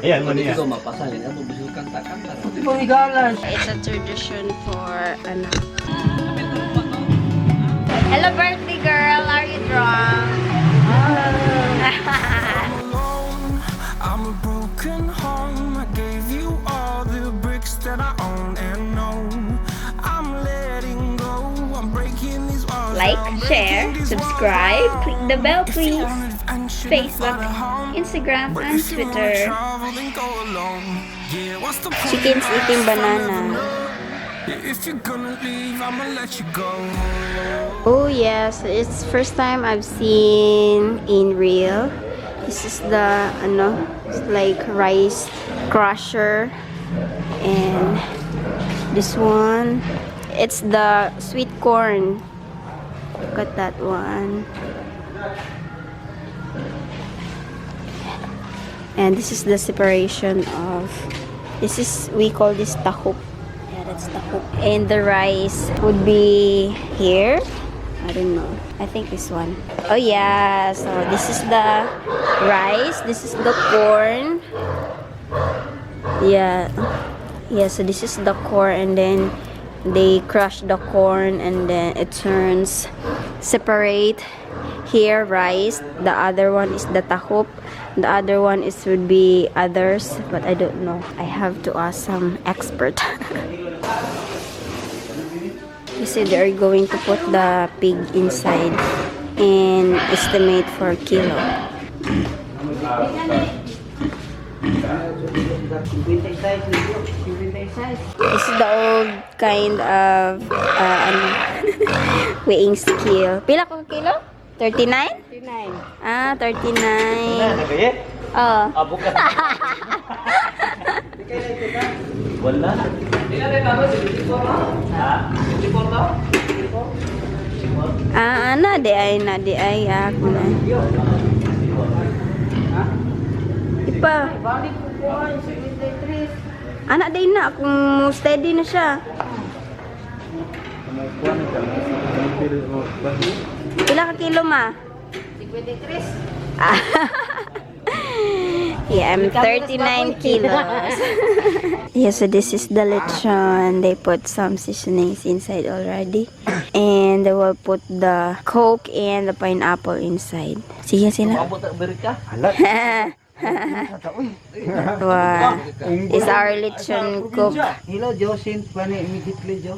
Ayan mo niya. It's a tradition for ano. Hello birthday girl, are you drunk? I'm a broken home. I gave you all the bricks that I own and know. I'm letting go. I'm breaking these walls. Like, share, subscribe, click the bell please. Facebook, Instagram, and Twitter. Chicken's eating banana. If you're gonna leave, I'ma let you go. Oh yes, it's first time I've seen in real. This is the ano, it's like rice crusher, and this one, it's the sweet corn. Look at that one. And this is the separation of, this is, we call this tahop. Yeah, that's tahop. And the rice would be here. I don't know. I think this one. Oh yeah, so this is the rice. This is the corn. Yeah. Yeah, so this is the corn, and then they crush the corn, and then it turns separate. Here rice, the other one is the tahop, the other one is would be others, but I don't know. I have to ask some expert. You see they're going to put the pig inside and estimate for kilo. This is the old kind of weighing scale. Pila ko kilo? 39? 39. Ah, 39. Oh. Wala. Na di ay ako na. Ipa. Anak din na kung steady na siya. Pila ka kilo ma? 53. Yeah, I'm 39 kilos. Yeah, so this is the lechon. They put some seasonings inside already. And they will put the coke and the pineapple inside. Sige sila. Wow. It's our lechon cook. Hello, Josin. Pani immediately, Jo.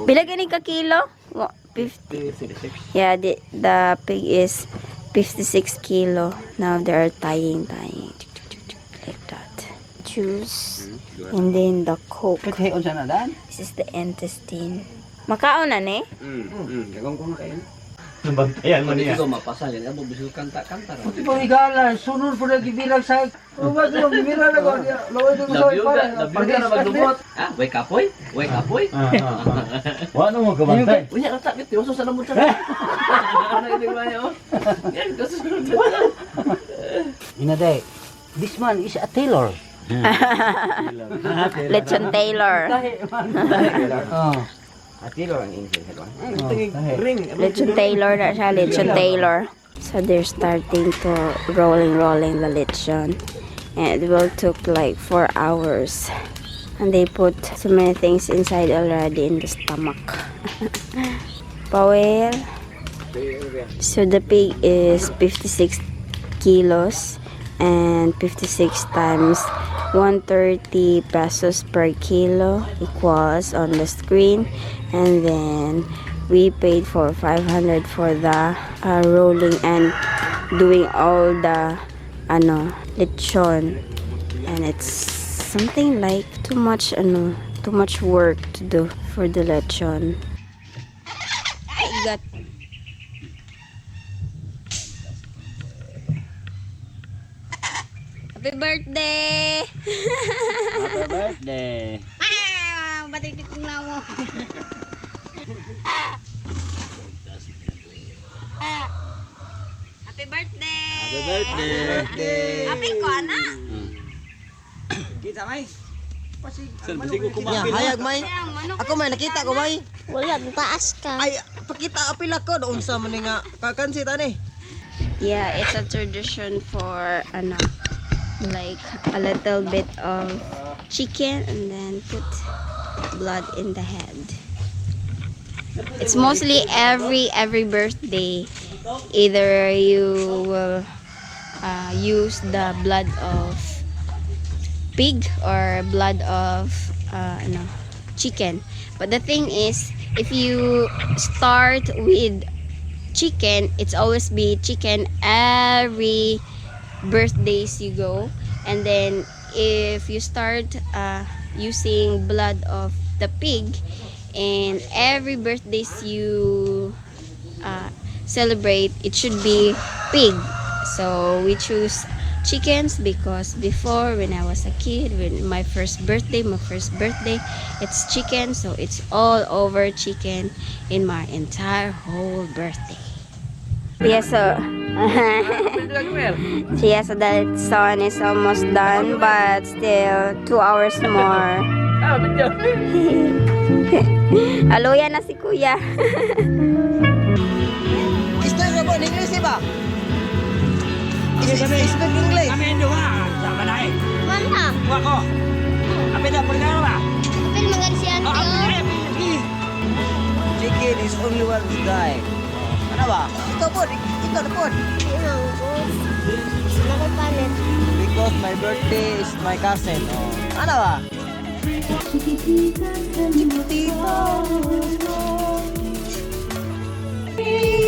Pila gani ka kilo? 50. Yeah, the pig is 56 kilo. Now they are tying like that. Juice and then the coke. This is the intestine. Makaon na ne? Ayan mo niya. Pati pang igalan, sunod po na gibilang sa... Ubat mo, gibira na ko. Laway doon sa ipa. Labyo na maglumot. Ah, way kapoy? Way kapoy? Wala mo kabantay. Uy, ang takit. Tiyoso sa lamot sa lamot. Ano yung tingnan niyo? Yan, kasi sunod sa lamot. Inaday, this man is a tailor. Lechon Taylor. Lechon Taylor na siya. Lechon Taylor. So they're starting to rolling the lechon. And it will took like 4 hours. And they put so many things inside already in the stomach. Power. So the pig is 56 kilos. And 56 times 130 pesos per kilo equals on the screen. And then we paid for 500 for the rolling and doing all the lechon, and it's something like too much work to do for the lechon. I got happy birthday! Happy birthday! Batik kong lawo. Happy birthday! Happy birthday! Happy ko, ana? Kita, May. Saan, basi ko kumapil. Hayag, May. Ako, May, nakita ko, May. Wala, taas ka. Ay, pakita apil ako. Doon sa maninga kakansi, tani. Yeah, it's a tradition for ano, like a little bit of chicken and then put blood in the head. It's mostly every birthday. Either you will use the blood of pig or blood of ano, chicken. But the thing is, if you start with chicken, it's always be chicken every birthdays you go, and then if you start using blood of the pig and every birthdays you celebrate, it should be pig. So we choose chickens because before, when I was a kid, when my first birthday, it's chicken. So it's all over chicken in my entire whole birthday. Yeah, so the sun is almost done, but still 2 hours more. Aloya na si Kuya. Speak English ba? Speak English. Kami juga, sama naik. Mana? Wako. Apa dah perkara ba? Apil magansiyan ko. Chicken is only one guy. Ano ba? Ikaw po. Nakapalit. Because my birthday is my cousin. Oh. Ano ba?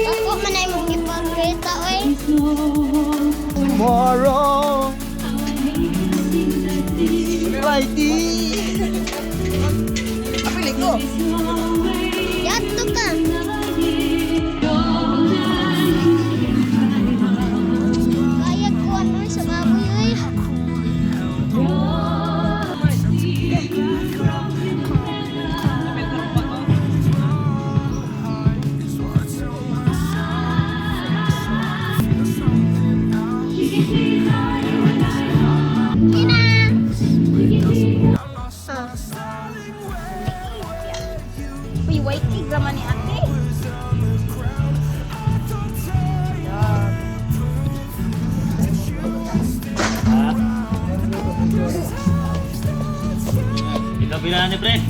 Ako man ay magkipagkita, oy. Tomorrow. Righty. Apilig ko. Yato ka. Kaya ko ano sa baboy, oy. Uy, white pig naman ni ate. Ikaw pila ni pre?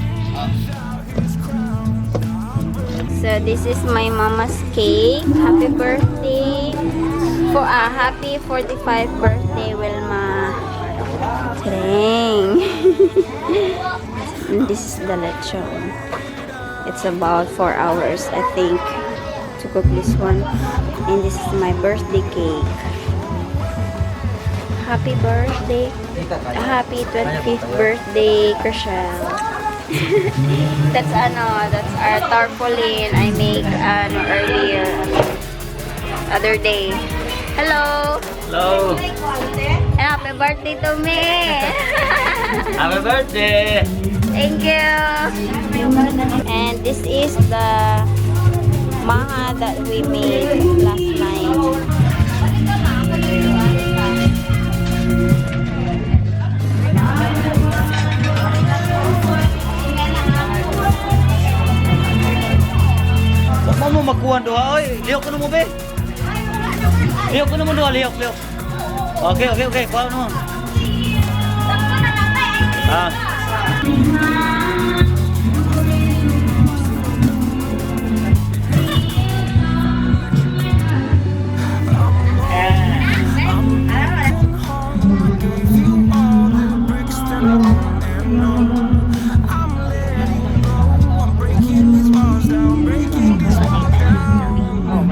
So this is my mama's cake. Happy birthday. Happy 45th birthday, Wilma. Dang. This is the lechon. It's about 4 hours, I think, to cook this one. And this is my birthday cake. Happy birthday. Happy 25th birthday, Crishel. That's our tarpaulin I make earlier, other day. Hello. Hello. And happy birthday to me. Happy birthday. Thank you. And this is the maha that we made last night. Huwag mo magkuhan doha, oy. Lihok ko na mo, be. Lihok ko na mo doha, lihok. Okay. Kuha mo.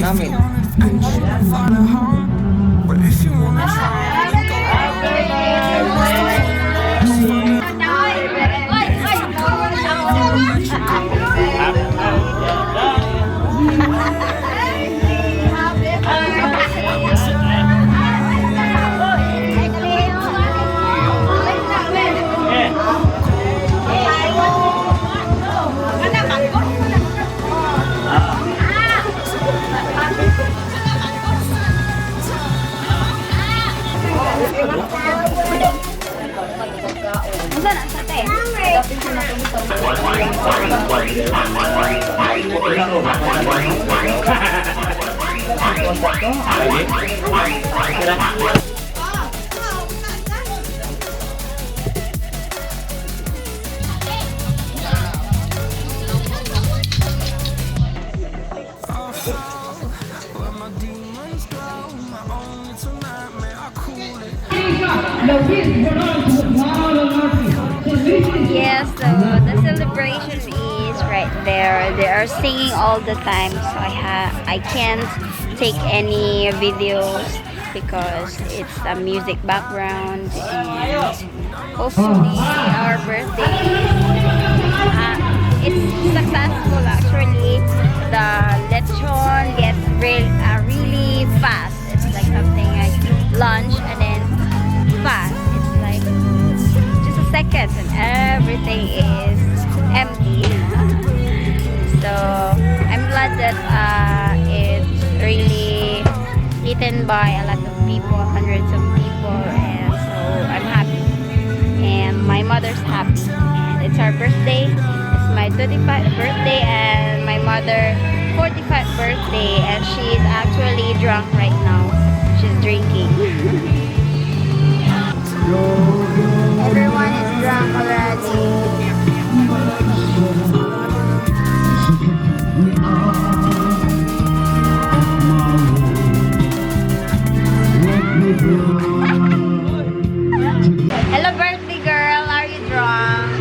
Namin. But if you wanna try, Where my demons go, my own little nightmare, I cool it. Yes, so the celebration is right there. They are singing all the time, so I can't take any videos because it's a music background, and hopefully our birthday it's successful. Actually, the lechon gets really fast. It's like something like lunch and then fast. It's like just a second and everything is empty. So I'm glad that it's really eaten by a lot of people, hundreds of people, and so I'm happy and my mother's happy, and it's our birthday. It's my 25th birthday and my mother 45th birthday, and she's actually drunk right now. She's drinking. Everyone is drunk already. Hello, birthday girl. Are you drunk?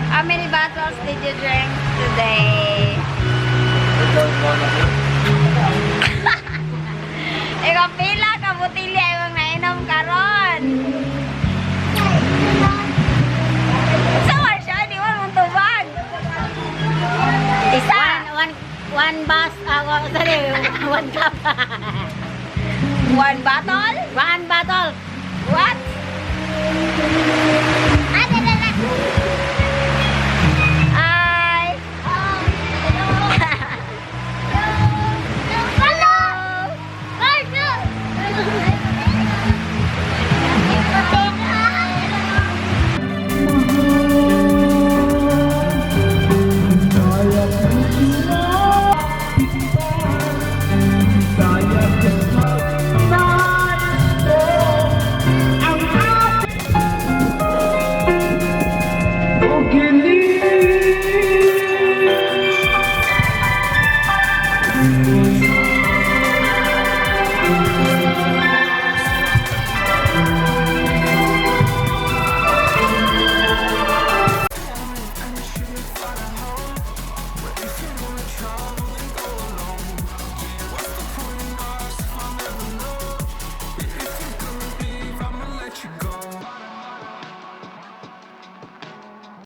How many bottles did you drink today? Ikaw pila ka butilya yung nainom karon. Saan siya? Di mo mong tubag. Isa. One bus. Sorry, one cup. One bottle? One bottle. What?